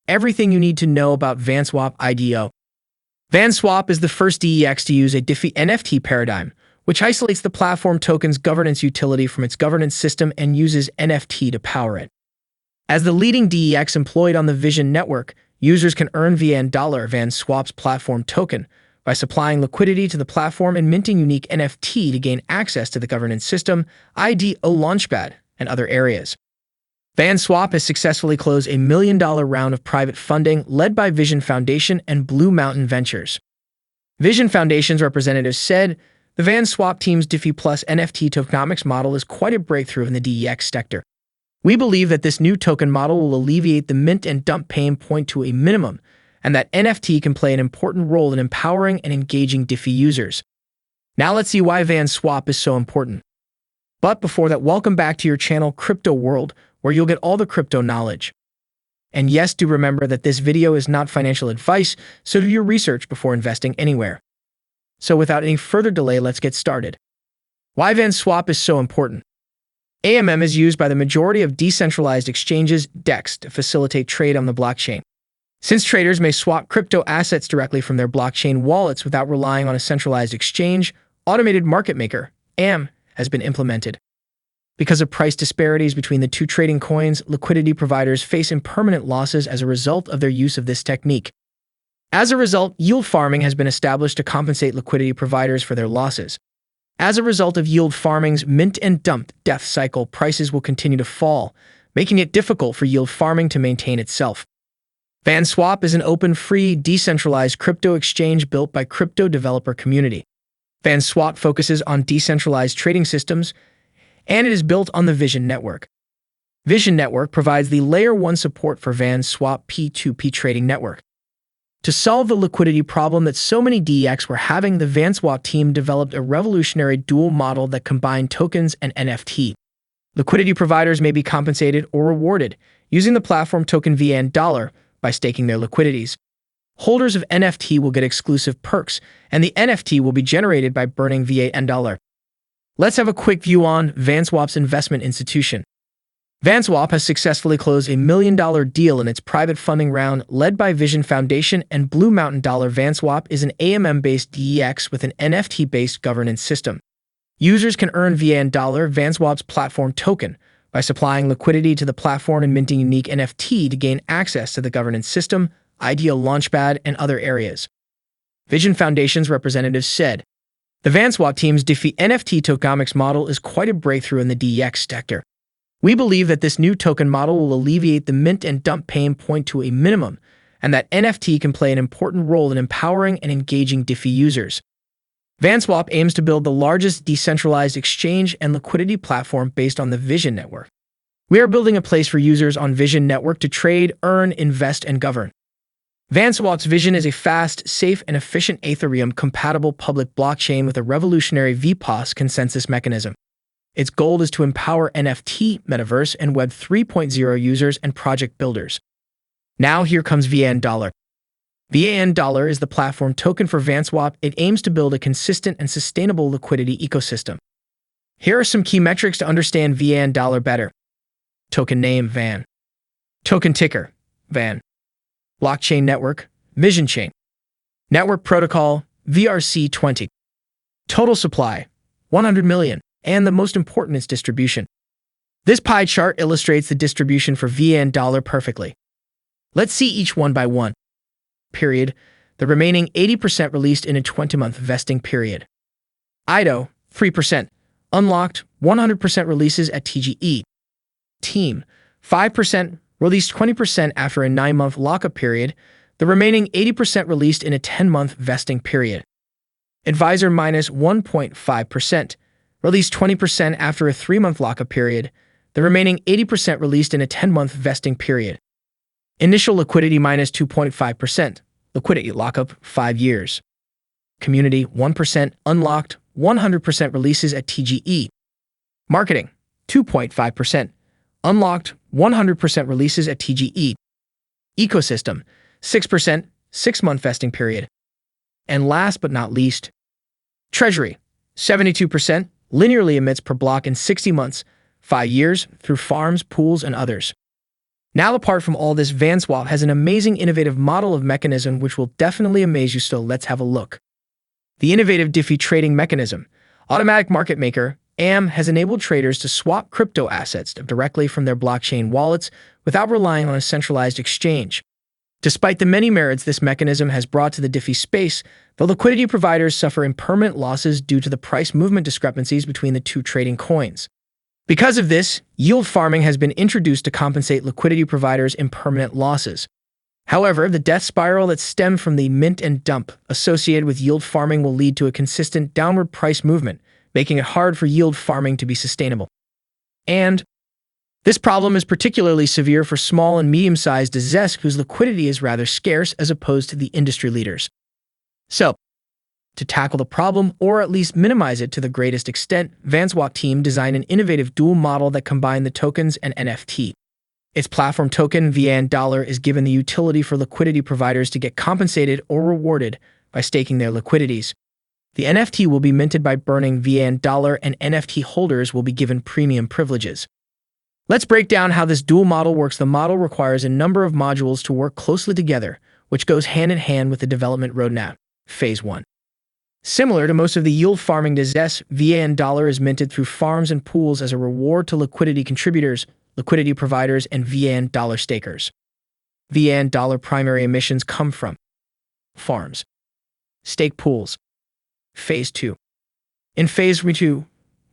everything you need to know about Vanswap IDO. VanSwap is the first DEX to use a Diffie NFT paradigm, which isolates the platform token's governance utility from its governance system and uses NFT to power it. As the leading DEX employed on the Vision network, users can earn VanSwap's platform token by supplying liquidity to the platform and minting unique NFT to gain access to the governance system, It Launchpad, and other areas. VanSwap has successfully closed a $1 million round of private funding led by Vision Foundation and Blue Mountain Ventures. Vision Foundation's representative said, "The VanSwap team's Diffie Plus NFT tokenomics model is quite a breakthrough in the DEX sector. We believe that this new token model will alleviate the mint and dump pain point to a minimum, and that NFT can play an important role in empowering and engaging Diffie users." Now let's see why VanSwap is so important. But before that, welcome back to your channel Crypto World, where you'll get all the crypto knowledge. And yes, do remember that this video is not financial advice, so do your research before investing anywhere. So without any further delay, let's get started. Why VanSwap is so important. AMM is used by the majority of decentralized exchanges, DEX, to facilitate trade on the blockchain. Since traders may swap crypto assets directly from their blockchain wallets without relying on a centralized exchange, automated market maker, AM, has been implemented. Because of price disparities between the two trading coins, liquidity providers face impermanent losses as a result of their use of this technique. As a result, yield farming has been established to compensate liquidity providers for their losses. As a result of yield farming's mint and dump death cycle, prices will continue to fall, making it difficult for yield farming to maintain itself. VanSwap is an open, free, decentralized crypto exchange built by crypto developer community. VanSwap focuses on decentralized trading systems, and it is built on the Vision network. Vision network provides the Layer 1 support for VanSwap P2P trading network. To solve the liquidity problem that so many DEX were having, the VanSwap team developed a revolutionary dual model that combined tokens and NFT. Liquidity providers may be compensated or rewarded using the platform token VanDollar by staking their liquidities. Holders of NFT will get exclusive perks, and the NFT will be generated by burning VanDollar. Let's have a quick view on VanSwap's investment institution. VanSwap has successfully closed a $1 million deal in its private funding round led by Vision Foundation and Blue Mountain Dollar. VanSwap is an AMM-based DEX with an NFT-based governance system. Users can earn VanDollar, VanSwap's platform token, by supplying liquidity to the platform and minting unique NFT to gain access to the governance system, It Launchpad, and other areas. Vision Foundation's representative said, "The VanSwap team's Diffie NFT tokenomics model is quite a breakthrough in the DEX sector. We believe that this new token model will alleviate the mint and dump pain point to a minimum, and that NFT can play an important role in empowering and engaging Diffie users." VanSwap aims to build the largest decentralized exchange and liquidity platform based on the Vision network. We are building a place for users on Vision network to trade, earn, invest, and govern. VanSwap's vision is a fast, safe, and efficient Ethereum-compatible public blockchain with a revolutionary VPOS consensus mechanism. Its goal is to empower NFT, Metaverse, and Web 3.0 users and project builders. Now here comes VanDollar. VanDollar is the platform token for VanSwap. It aims to build a consistent and sustainable liquidity ecosystem. Here are some key metrics to understand VanDollar better. Token name, Van. Token ticker, Van. Blockchain network, Vision Chain. Network protocol, VRC20. Total supply, 100 million. And the most important is distribution. This pie chart illustrates the distribution for VanDollar perfectly. Let's see each one by one. Period. The remaining 80% released in a 20-month vesting period. IDO, 3%. Unlocked, 100% releases at TGE. Team, 5%, released 20% after a 9-month lockup period. The remaining 80% released in a 10-month vesting period. Advisor minus 1.5%. Released 20% after a 3-month lockup period, the remaining 80% released in a 10-month vesting period. Initial liquidity minus 2.5%, liquidity lockup 5 years. Community 1%, unlocked 100% releases at TGE. Marketing 2.5%, unlocked 100% releases at TGE. Ecosystem 6%, 6-month vesting period. And last but not least, Treasury 72%, linearly emits per block in 60 months, 5 years, through farms, pools, and others. Now, apart from all this, VanSwap has an amazing innovative model of mechanism which will definitely amaze you, so let's have a look. The innovative DeFi trading mechanism, Automatic Market Maker, AM, has enabled traders to swap crypto assets directly from their blockchain wallets without relying on a centralized exchange. Despite the many merits this mechanism has brought to the DeFi space, the liquidity providers suffer impermanent losses due to the price movement discrepancies between the two trading coins. Because of this, yield farming has been introduced to compensate liquidity providers' impermanent losses. However, the death spiral that stemmed from the mint and dump associated with yield farming will lead to a consistent downward price movement, making it hard for yield farming to be sustainable. And this problem is particularly severe for small and medium-sized DESs whose liquidity is rather scarce as opposed to the industry leaders. So, to tackle the problem, or at least minimize it to the greatest extent, VanSwap team designed an innovative dual model that combined the tokens and NFT. Its platform token, VanDollar, is given the utility for liquidity providers to get compensated or rewarded by staking their liquidities. The NFT will be minted by burning VanDollar, and NFT holders will be given premium privileges. Let's break down how this dual model works. The model requires a number of modules to work closely together, which goes hand in hand with the development roadmap. Phase 1. Similar to most of the yield farming DES, VanDollar is minted through farms and pools as a reward to liquidity contributors, liquidity providers, and VanDollar stakers. VanDollar primary emissions come from farms, stake pools. Phase 2. In Phase 2,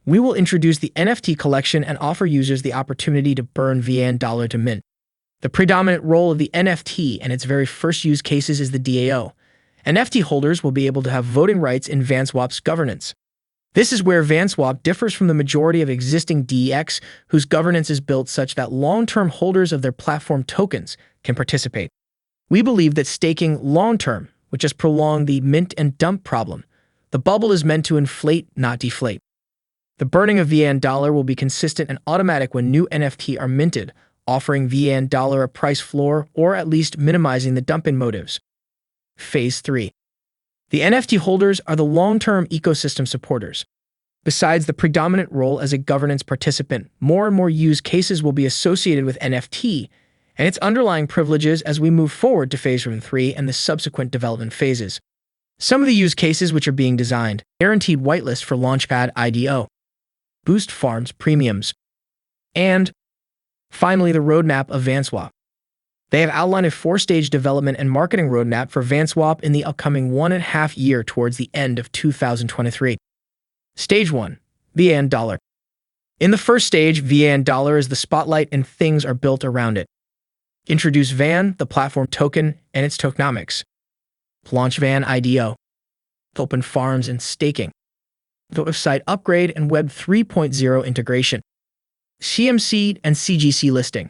we will introduce the NFT collection and offer users the opportunity to burn VanDollar to mint. The predominant role of the NFT and its very first use cases is the DAO. NFT holders will be able to have voting rights in VanSwap's governance. This is where VanSwap differs from the majority of existing DEX, whose governance is built such that long-term holders of their platform tokens can participate. We believe that staking long-term, which has prolonged the mint and dump problem. The bubble is meant to inflate, not deflate. The burning of VanDollar will be consistent and automatic when new NFT are minted, offering VanDollar a price floor or at least minimizing the dumping motives. Phase 3. The NFT holders are the long-term ecosystem supporters. Besides the predominant role as a governance participant, more and more use cases will be associated with NFT and its underlying privileges as we move forward to Phase 3 and the subsequent development phases. Some of the use cases which are being designed: guaranteed whitelist for Launchpad IDO, boost farms premiums, and finally the roadmap of VanSwap. They have outlined a 4-stage development and marketing roadmap for VanSwap in the upcoming 1.5 years towards the end of 2023. Stage 1. VanDollar. In the first stage, VanDollar is the spotlight and things are built around it. Introduce Van, the platform token, and its tokenomics. Launch Van IDO. Open farms and staking. The website upgrade and Web 3.0 integration. CMC and CGC listing.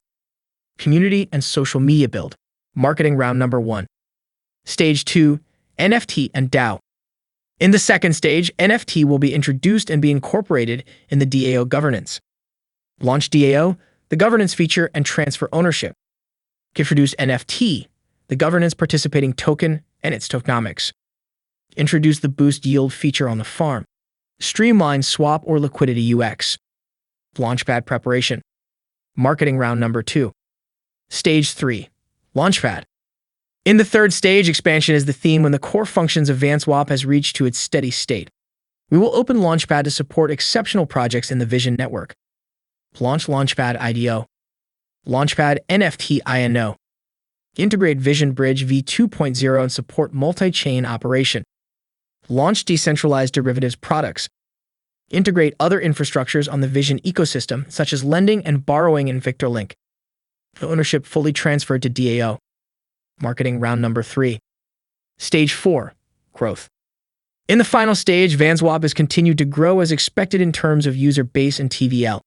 Community and social media build. Marketing round number 1. Stage 2. NFT and DAO. In the second stage, NFT will be introduced and be incorporated in the DAO governance. Launch DAO, the governance feature, and transfer ownership. Introduce NFT, the governance participating token, and its tokenomics. Introduce the boost yield feature on the farm. Streamline swap or liquidity UX. Launchpad preparation. Marketing round number 2. Stage 3. Launchpad. In the third stage, expansion is the theme when the core functions of VanSwap has reached to its steady state. We will open Launchpad to support exceptional projects in the Vision network. Launch Launchpad IDO. Launchpad NFT INO. Integrate Vision Bridge v2.0 and support multi-chain operation. Launch decentralized derivatives products. Integrate other infrastructures on the Vision ecosystem, such as lending and borrowing in VictorLink. Ownership fully transferred to DAO. Marketing round number 3. Stage 4. Growth. In the final stage, VanSwap has continued to grow as expected in terms of user base and TVL.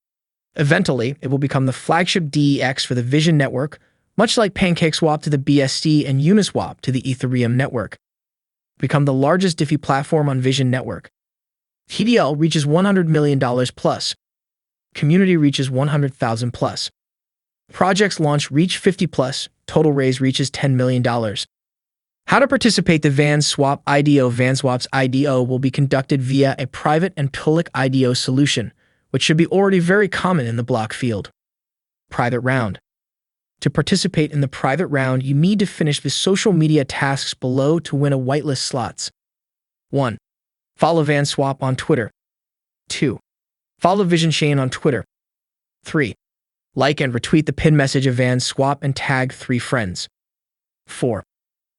Eventually, it will become the flagship DEX for the Vision network, much like PancakeSwap to the BSC and Uniswap to the Ethereum network. Become the largest DeFi platform on Vision network. TVL reaches $100 million plus. Community reaches 100,000 plus. Projects launch reach 50 plus. Total raise reaches $10 million. How to participate the VanSwap IDO. VanSwap's IDO will be conducted via a private and public IDO solution, which should be already very common in the block field. Private round. To participate in the private round, you need to finish the social media tasks below to win a whitelist slots. 1. Follow VanSwap on Twitter. 2. Follow Vision Shane on Twitter. 3. Like and retweet the pinned message of VanSwap and tag 3 friends. 4.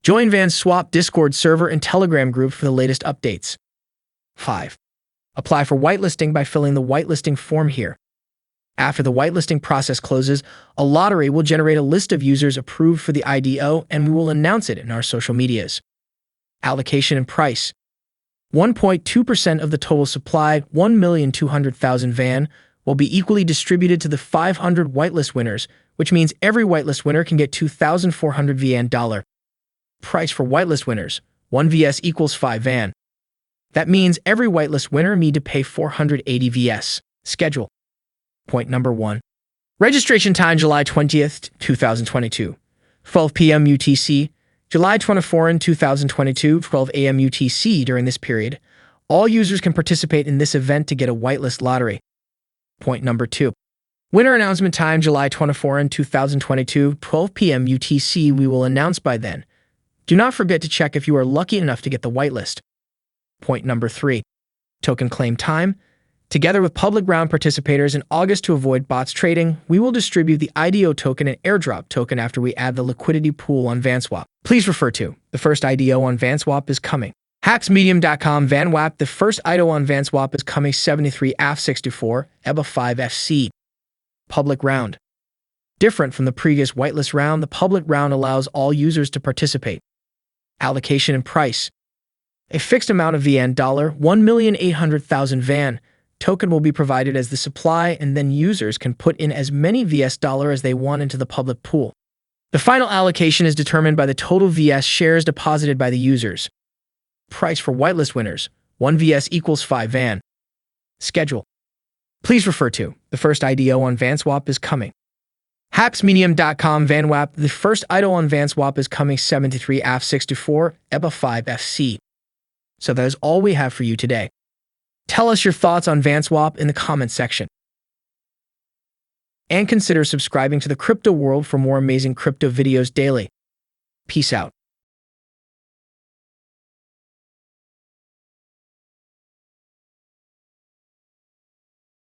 Join VanSwap Discord server and Telegram group for the latest updates. 5. Apply for whitelisting by filling the whitelisting form here. After the whitelisting process closes, a lottery will generate a list of users approved for the IDO, and we will announce it in our social medias. Allocation and price. 1.2% of the total supply, 1,200,000 Van, will be equally distributed to the 500 whitelist winners, which means every whitelist winner can get 2,400 VN. Price for whitelist winners, 1 VS equals 5 Van. That means every whitelist winner need to pay 480 VS. Schedule. Point number 1. Registration time July 20th, 2022. 12 p.m. UTC. July 24th, 2022, 12 a.m. UTC. During this period, all users can participate in this event to get a whitelist lottery. Point number 2. Winner announcement time July 24th, 2022, 12 p.m. UTC. We will announce by then. Do not forget to check if you are lucky enough to get the whitelist. Point number 3. Token claim time. Together with public round participators in August to avoid bots trading, we will distribute the IDO token and airdrop token after we add the liquidity pool on VanSwap. Please refer to the first IDO on VanSwap is coming. Hacksmedium.com VanSwap. The first IDO on VanSwap is coming 73 AF64 EBA 5 FC. Public round. Different from the previous whitelist round, the public round allows all users to participate. Allocation and price. A fixed amount of VN $1,800,000 Van token will be provided as the supply, and then users can put in as many VS dollar as they want into the public pool. The final allocation is determined by the total VS shares deposited by the users. Price for whitelist winners, 1 VS equals 5 Van. Schedule. Please refer to the first IDO on VanSwap is coming. Hacksmedium.com VanSwap. The first IDO on VanSwap is coming 73 AF64 EBA 5 FC. So that is all we have for you today. Tell us your thoughts on VanSwap in the comments section. And consider subscribing to the Crypto World for more amazing crypto videos daily. Peace out.